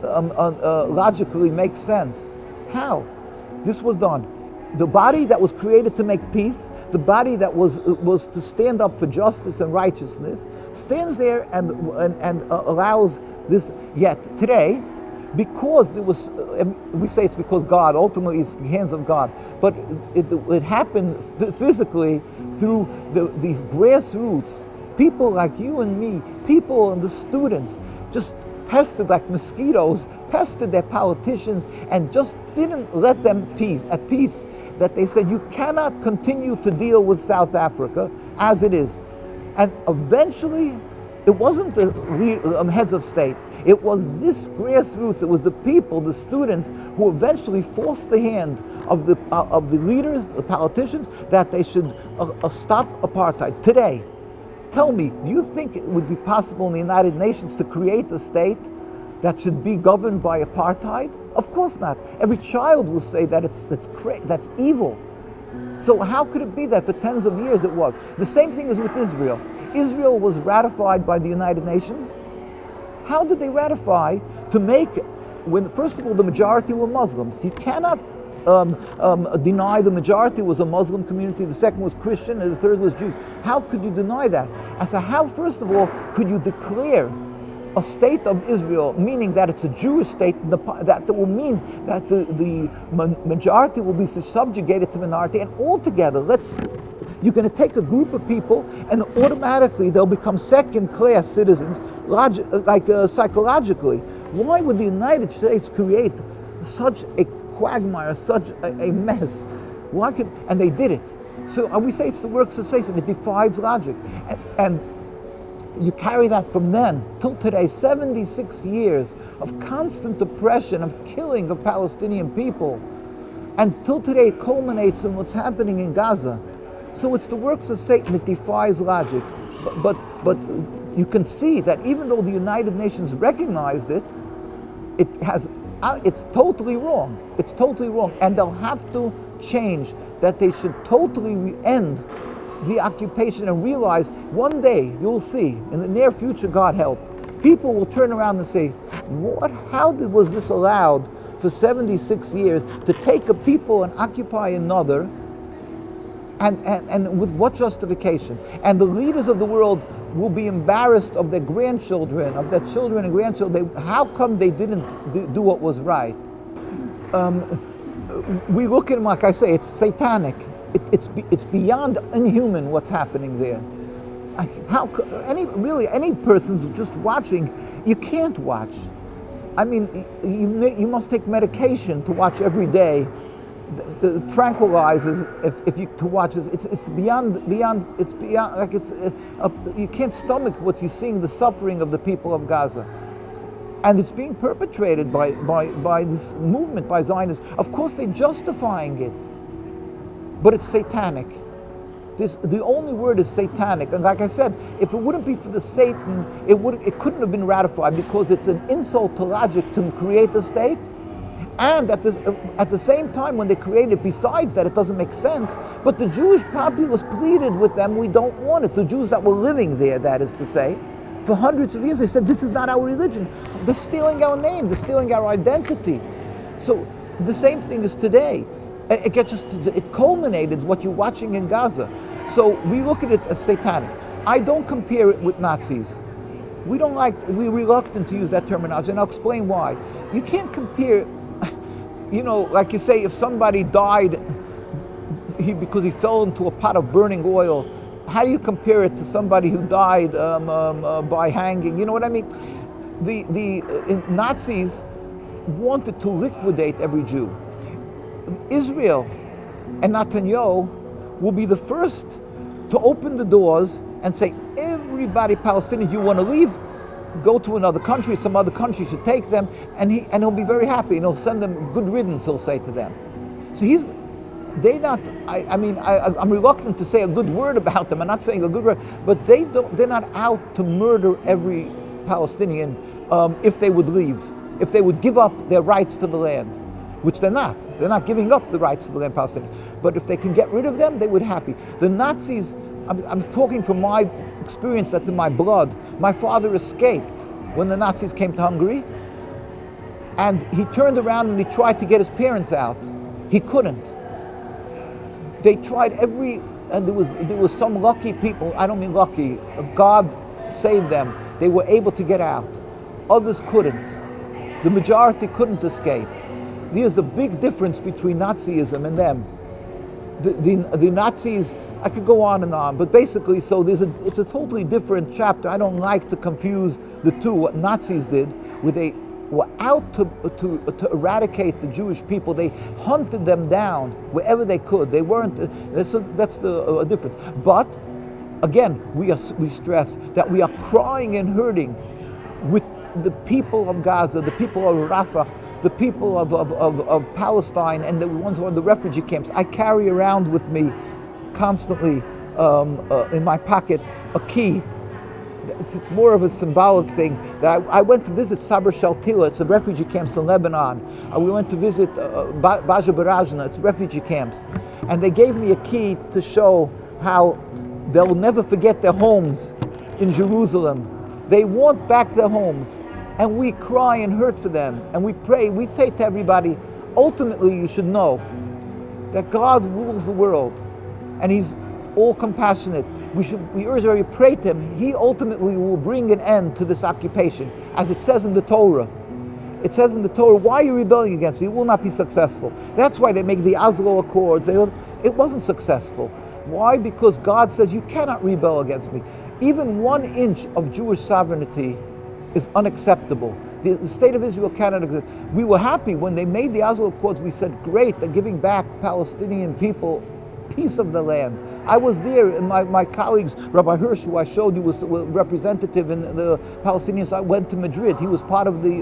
Speaker 1: logically make sense? How? This was done. The body that was created to make peace, the body that was to stand up for justice and righteousness, stands there and allows this. Yet today, because there was, we say it's because God, ultimately it's the hands of God, but it happened physically through the grassroots. People like you and me, people and the students, just pestered like mosquitoes, pestered their politicians, and just didn't let them at peace, that they said, you cannot continue to deal with South Africa as it is. And eventually, it wasn't the heads of state, it was this grassroots, it was the people, the students, who eventually forced the hand of the leaders, the politicians, that they should stop apartheid. Today, tell me, do you think it would be possible in the United Nations to create a state that should be governed by apartheid? Of course not. Every child will say that that's evil. So how could it be that for tens of years it was? The same thing is with Israel. Israel was ratified by the United Nations. How did they ratify to make, when first of all the majority were Muslims? You cannot deny the majority was a Muslim community, the second was Christian, and the third was Jews. How could you deny that? And so how, first of all, could you declare a state of Israel, meaning that it's a Jewish state, that will mean that the majority will be subjugated to minority, and altogether, you're going to take a group of people and automatically they'll become second-class citizens, psychologically. Why would the United States create such a quagmire, such a mess? And they did it. So we say it's the works of Satan. It defies logic. And you carry that from then till today, 76 years of constant oppression, of killing of Palestinian people. And till today it culminates in what's happening in Gaza. So it's the works of Satan. It defies logic. But you can see that even though the United Nations recognized it, it's totally wrong. It's totally wrong. And they'll have to change that. They should totally end the occupation and realize one day, you'll see, in the near future, God help, people will turn around and say, how was this allowed for 76 years to take a people and occupy another, and with what justification? And the leaders of the world will be embarrassed of their grandchildren, of their children and grandchildren. How come they didn't do what was right? We look at them, like I say, it's satanic. It's beyond inhuman what's happening there. Any person's just watching, you can't watch. I mean, you must take medication to watch every day. The tranquilizers, if you to watch it, it's beyond. Like you can't stomach what you're seeing, the suffering of the people of Gaza, and it's being perpetrated by this movement, by Zionists. Of course, they're justifying it, but it's satanic. The only word is satanic, and like I said, if it wouldn't be for the Satan, it couldn't have been ratified, because it's an insult to logic to create a state, and at the same time when they created it, besides that, it doesn't make sense. But the Jewish populace pleaded with them, we don't want it. The Jews that were living there, that is to say, for hundreds of years, they said, this is not our religion. They're stealing our name, they're stealing our identity. So the same thing is today. It culminated what you're watching in Gaza. So we look at it as satanic. I don't compare it with Nazis. We're reluctant to use that terminology, and I'll explain why. You can't compare, like you say, if somebody died because he fell into a pot of burning oil, how do you compare it to somebody who died by hanging? You know what I mean? The Nazis wanted to liquidate every Jew. Israel and Netanyahu will be the first to open the doors and say, everybody Palestinian, you want to leave, go to another country, some other country should take them, and he'll be very happy, and he'll send them good riddance, he'll say to them. So I'm reluctant to say a good word about them. I'm not saying a good word, but they're not out to murder every Palestinian if they would leave, if they would give up their rights to the land, which they're not. They're not giving up the rights to the land, Palestinians. But if they can get rid of them, they would be happy. The Nazis, I'm talking from my experience that's in my blood. My father escaped when the Nazis came to Hungary, and he turned around and he tried to get his parents out. He couldn't. They tried and there was some lucky people, I don't mean lucky, God saved them. They were able to get out. Others couldn't. The majority couldn't escape. There's a big difference between Nazism and them. The Nazis, I could go on and on, but basically, so it's a totally different chapter. I don't like to confuse the two. What Nazis did, they were out to eradicate the Jewish people. They hunted them down wherever they could. They weren't. That's the difference. But again, we stress that we are crying and hurting with the people of Gaza, the people of Rafah, the people of Palestine, and the ones who are in the refugee camps. I carry around with me constantly in my pocket a key. It's more of a symbolic thing. That I went to visit Sabra Shaltila, it's the refugee camps in Lebanon. We went to visit Baja Barajna, it's refugee camps. And they gave me a key to show how they'll never forget their homes in Jerusalem. They want back their homes. And we cry and hurt for them, and we pray. We say to everybody, ultimately you should know that God rules the world, and He's all compassionate. We urge everybody to pray to Him. He ultimately will bring an end to this occupation, as it says in the Torah. It says in the Torah, why are you rebelling against me? You will not be successful. That's why they make the Oslo Accords. It wasn't successful. Why? Because God says you cannot rebel against me. Even 1 inch of Jewish sovereignty is unacceptable. The state of Israel cannot exist. We were happy when they made the Oslo Accords. We said, great, they're giving back Palestinian people piece of the land. I was there, and my colleagues, Rabbi Hirsch, who I showed you was representative in the Palestinians. I went to Madrid. He was part of the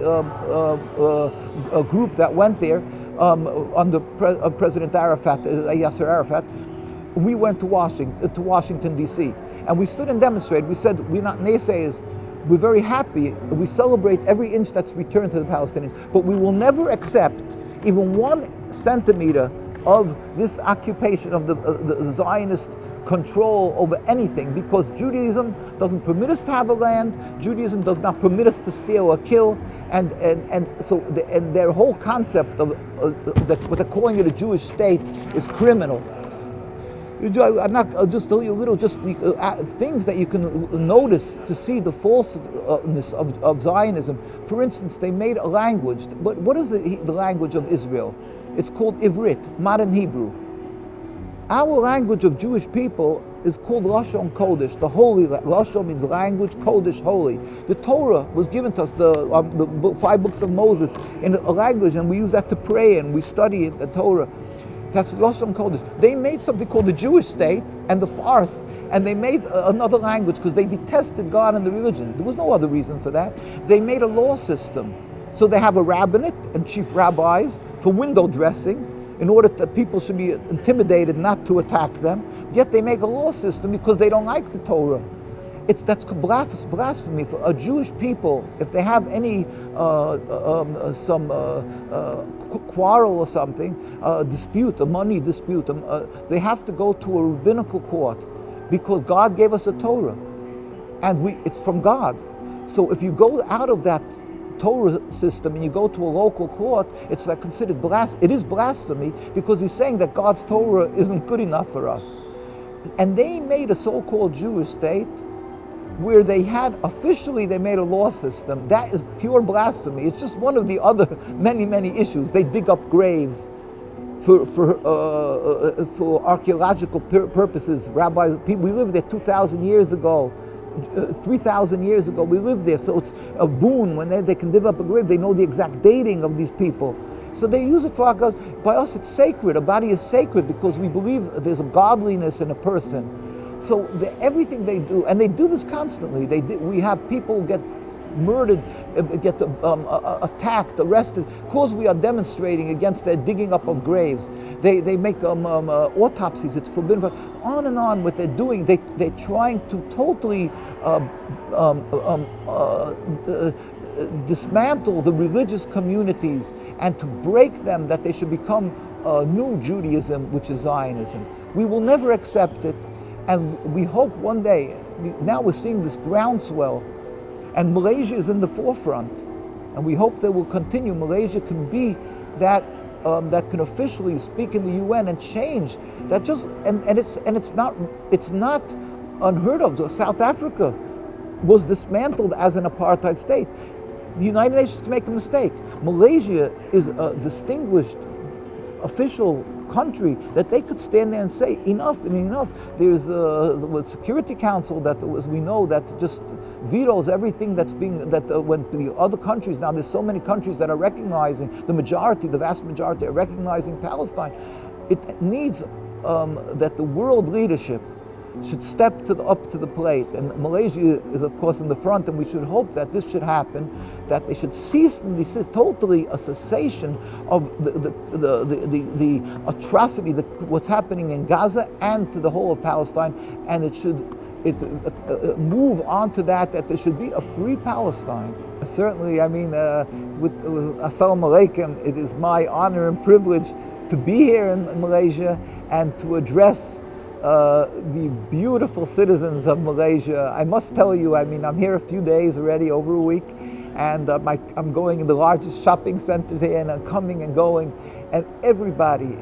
Speaker 1: group that went there under President Arafat, Yasser Arafat. We went to Washington, D.C., and we stood and demonstrated. We said, we're not naysayers. We're very happy. We celebrate every inch that's returned to the Palestinians, but we will never accept even 1 centimeter of this occupation of the Zionist control over anything, because Judaism doesn't permit us to have a land. Judaism does not permit us to steal or kill, and their whole concept of what they're calling it a Jewish state is criminal. I'll just tell you a little, things that you can notice to see the falseness of Zionism. For instance, they made a language. What is the language of Israel? It's called Ivrit, modern Hebrew. Our language of Jewish people is called Lashon Kodesh, the holy. Lashon means language, Kodesh, holy. The Torah was given to us, the 5 books of Moses, in a language, and we use that to pray, and we study it, the Torah. That's Lashon Kodesh. They made something called the Jewish state and the farce, and they made another language because they detested God and the religion. There was no other reason for that. They made a law system. So they have a rabbinate and chief rabbis for window dressing, in order that people should be intimidated not to attack them. Yet they make a law system because they don't like the Torah. That's blasphemy for a Jewish people. If they have any quarrel or something, dispute, a money dispute, they have to go to a rabbinical court, because God gave us a Torah, and it's from God. So if you go out of that Torah system and you go to a local court, it's like considered it is blasphemy, because he's saying that God's Torah isn't good enough for us. And they made a so-called Jewish state where they made a law system. That is pure blasphemy. It's just one of the other many issues. They dig up graves for archaeological purposes. Rabbis, we lived there 2,000 years ago. 3,000 years ago we lived there, so it's a boon when they can dig up a grave. They know the exact dating of these people, so they use it for our God. By us it's sacred. A body is sacred because we believe there's a godliness in a person. So everything they do, and they do this constantly. We have people get murdered, get attacked, arrested, because we are demonstrating against their digging up of graves. They make autopsies. It's forbidden. On and on, what they're doing. They're trying to totally dismantle the religious communities and to break them, that they should become new Judaism, which is Zionism. We will never accept it. And we hope one day, now we're seeing this groundswell, and Malaysia is in the forefront, and we hope that will continue. Malaysia can be that can officially speak in the UN and change that. It's not unheard of. So South Africa was dismantled as an apartheid state. The United Nations can make a mistake. Malaysia is a distinguished official country that they could stand there and say enough and enough. There's the Security Council that, as we know, that just vetoes everything that's when the other countries, now there's so many countries that are recognizing, the vast majority are recognizing Palestine. It needs that the world leadership should step up to the plate, and Malaysia is of course in the front, and we should hope that this should happen, that they should cease and desist, totally a cessation of the atrocity, what's happening in Gaza and to the whole of Palestine, and it should move on to that there should be a free Palestine. Certainly, I mean, with Assalamu Alaikum, it is my honor and privilege to be here in Malaysia and to address the beautiful citizens of Malaysia. I must tell you, I mean, I'm here a few days already, over a week, and I'm going in the largest shopping centers here, and I'm coming and going, and everybody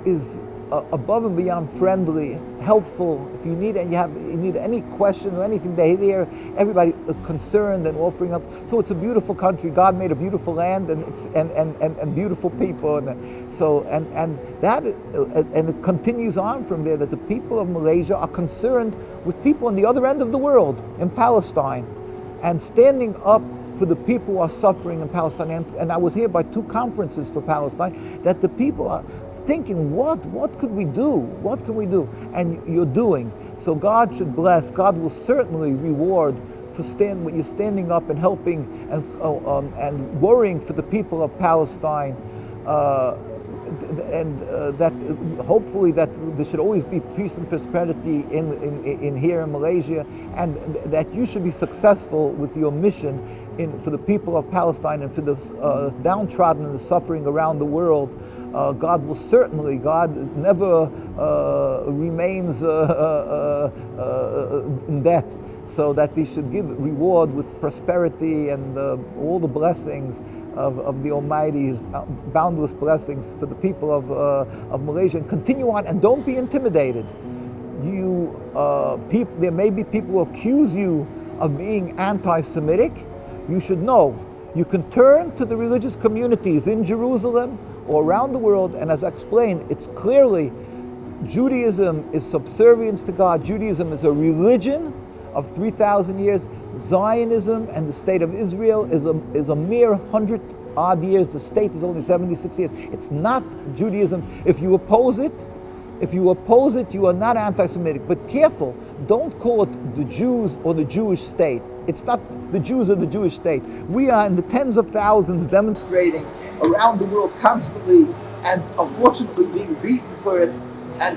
Speaker 1: is above and beyond friendly, helpful. If you need any question or anything, they're there. Everybody is concerned and offering up. So it's a beautiful country. God made a beautiful land, and and beautiful people, and it continues on from there, that the people of Malaysia are concerned with people on the other end of the world, in Palestine, and standing up for the people who are suffering in Palestine. And I was here by 2 conferences for Palestine, that the people are thinking, what could we do? What can we do? And you're doing. So God should bless. God will certainly reward for when you're standing up and helping and worrying for the people of Palestine. that hopefully that there should always be peace and prosperity in here in Malaysia, and that you should be successful with your mission for the people of Palestine and for the downtrodden and the suffering around the world. God will certainly, God never remains in debt, so that He should give reward with prosperity and all the blessings of the Almighty, His boundless blessings for the people of Malaysia. And continue on, and don't be intimidated. There may be people who accuse you of being anti-Semitic. You should know, you can turn to the religious communities in Jerusalem or around the world, and as I explained, it's clearly Judaism is subservience to God. Judaism is a religion of 3,000 years. Zionism and the state of Israel is a mere 100-odd years. The state is only 76 years. It's not Judaism. If you oppose it, you are not anti-Semitic. But careful, don't call it the Jews or the Jewish state. It's not the Jews or the Jewish state. We are in the tens of thousands demonstrating around the world constantly, and unfortunately being beaten for it, and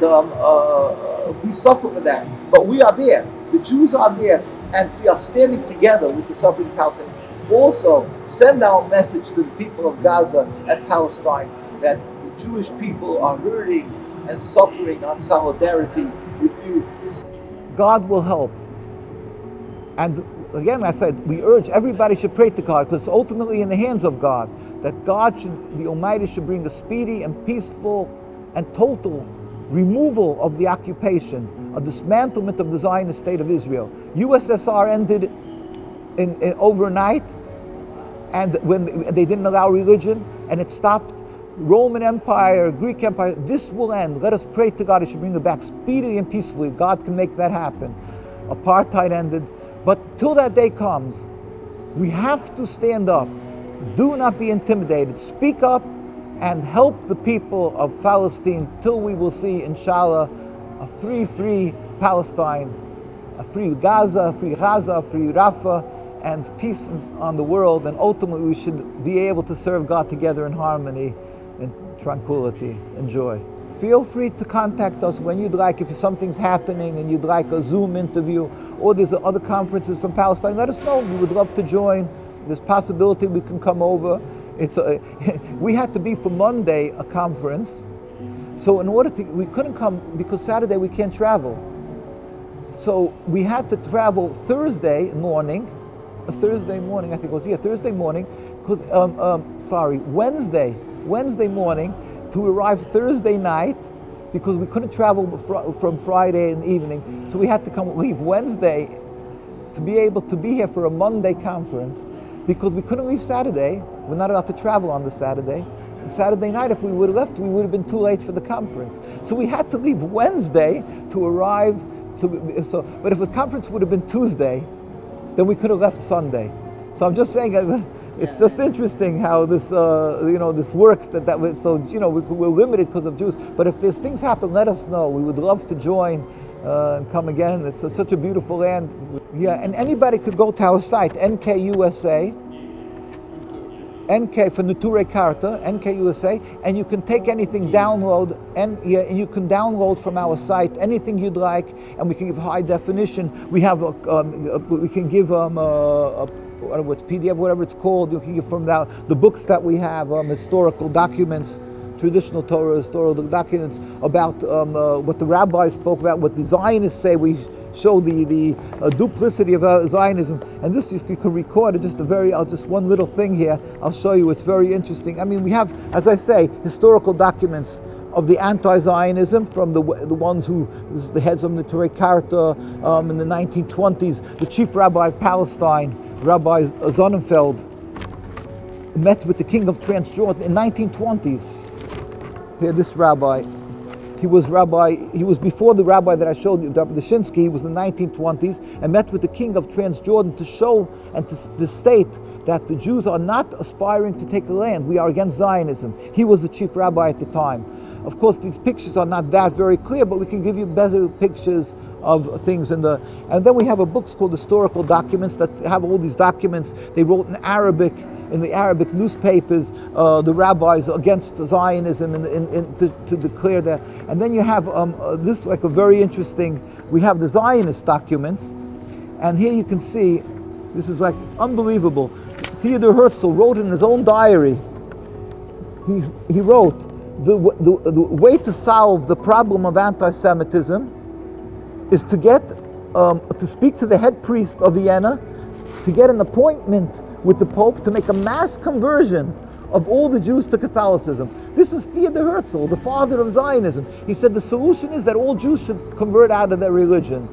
Speaker 1: we suffer for that. But we are there. The Jews are there, and we are standing together with the suffering Palestinians. Also, send our message to the people of Gaza and Palestine that the Jewish people are hurting and suffering on solidarity with you. God will help. And again, I said, we urge everybody should pray to God, because it's ultimately in the hands of God, that God should, the Almighty should bring a speedy and peaceful and total removal of the occupation, a dismantlement of the Zionist state of Israel. USSR ended in overnight, and when they didn't allow religion, and it stopped. Roman Empire, Greek Empire, this will end. Let us pray to God, He should bring it back speedily and peacefully. God can make that happen. Apartheid ended. But till that day comes, we have to stand up. Do not be intimidated. Speak up and help the people of Palestine till we will see, inshallah, a free Palestine, a free Gaza, free Rafah, and peace on the world. And ultimately we should be able to serve God together in harmony, in tranquility and joy. Feel free to contact us when you'd like. If something's happening and you'd like a Zoom interview, or there's other conferences from Palestine, let us know. We would love to join. There's possibility we can come over. We had to be for Monday a conference, so in order to, we couldn't come because Saturday we can't travel. So we had to travel Thursday morning, I think it was, Thursday morning, because Wednesday morning, to arrive Thursday night, because we couldn't travel from Friday in the evening. So we had to leave Wednesday to be able to be here for a Monday conference, because we couldn't leave Saturday. We're not allowed to travel on the Saturday. Saturday night, if we would have left, we would have been too late for the conference. So we had to leave Wednesday to arrive. But if the conference would have been Tuesday, then we could have left Sunday. So I'm just saying, it's just interesting how this, this works. We're limited because of Jews. But if there's things happen, let us know. We would love to join and come again. It's such a beautiful land. Yeah, and anybody could go to our site, NKUSA, NK for Nature Carta, NKUSA, and you can take anything, download, and you can download from our site anything you'd like, and we can give high definition. We have we can give PDF, whatever it's called. You can give from the books that we have, historical documents, traditional Torah, historical documents about what the rabbis spoke about, what the Zionists say. We show the duplicity of Zionism, and this you can record just just one little thing here. I'll show you. It's very interesting. I mean, we have, as I say, historical documents of the anti-Zionism from the ones who, the heads of the Torah Carta in the 1920s. The chief rabbi of Palestine, Rabbi Sonnenfeld, met with the king of Transjordan in 1920s. Here, this rabbi. He was before the rabbi that I showed you, Rabbi Dushinsky. He was in the 1920s and met with the king of Transjordan to show and to state that the Jews are not aspiring to take the land. We are against Zionism. He was the chief rabbi at the time. Of course, these pictures are not that very clear, but we can give you better pictures of things. And then we have a book called Historical Documents that have all these documents. They wrote in Arabic, in the Arabic newspapers, the rabbis against Zionism to declare that. And then you have this like a very interesting, we have the Zionist documents, and here you can see, this is like unbelievable. Theodor Herzl wrote in his own diary, he wrote, the way to solve the problem of anti-Semitism is to get, to speak to the head priest of Vienna, to get an appointment with the Pope to make a mass conversion of all the Jews to Catholicism. This is Theodor Herzl, the father of Zionism. He said the solution is that all Jews should convert out of their religion.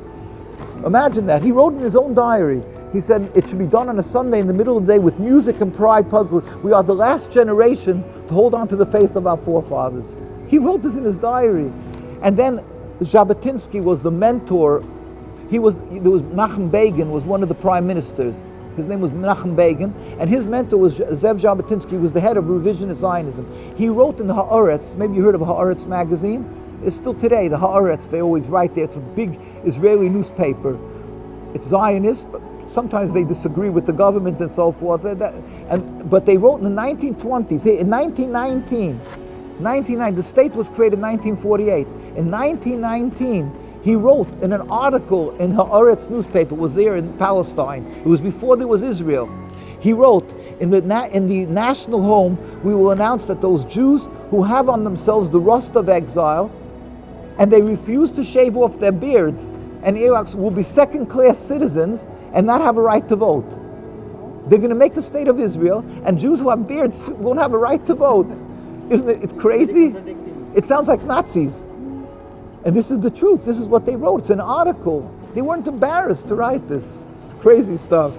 Speaker 1: Imagine that. He wrote in his own diary, he said it should be done on a Sunday in the middle of the day with music and pride public. We are the last generation to hold on to the faith of our forefathers. He wrote this in his diary. And then Jabotinsky was the mentor. There was Menachem Begin was one of the prime ministers. His name was Menachem Begin, and his mentor was Zev Jabotinsky, who was the head of revisionist Zionism. He wrote in the Haaretz, maybe you heard of Haaretz magazine? It's still today, the Haaretz, they always write there. It's a big Israeli newspaper. It's Zionist, but sometimes they disagree with the government and so forth. But they wrote in the 1920s, in 1919, the state was created in 1948. In 1919, he wrote in an article in Haaretz newspaper, it was there in Palestine. It was before there was Israel. He wrote, in the national home, we will announce that those Jews who have on themselves the rust of exile, and they refuse to shave off their beards, and Iraqs will be second-class citizens and not have a right to vote. They're going to make a state of Israel, and Jews who have beards won't have a right to vote. Isn't it? It's crazy. It sounds like Nazis. And this is the truth. This is what they wrote. It's an article. They weren't embarrassed to write this. It's crazy stuff.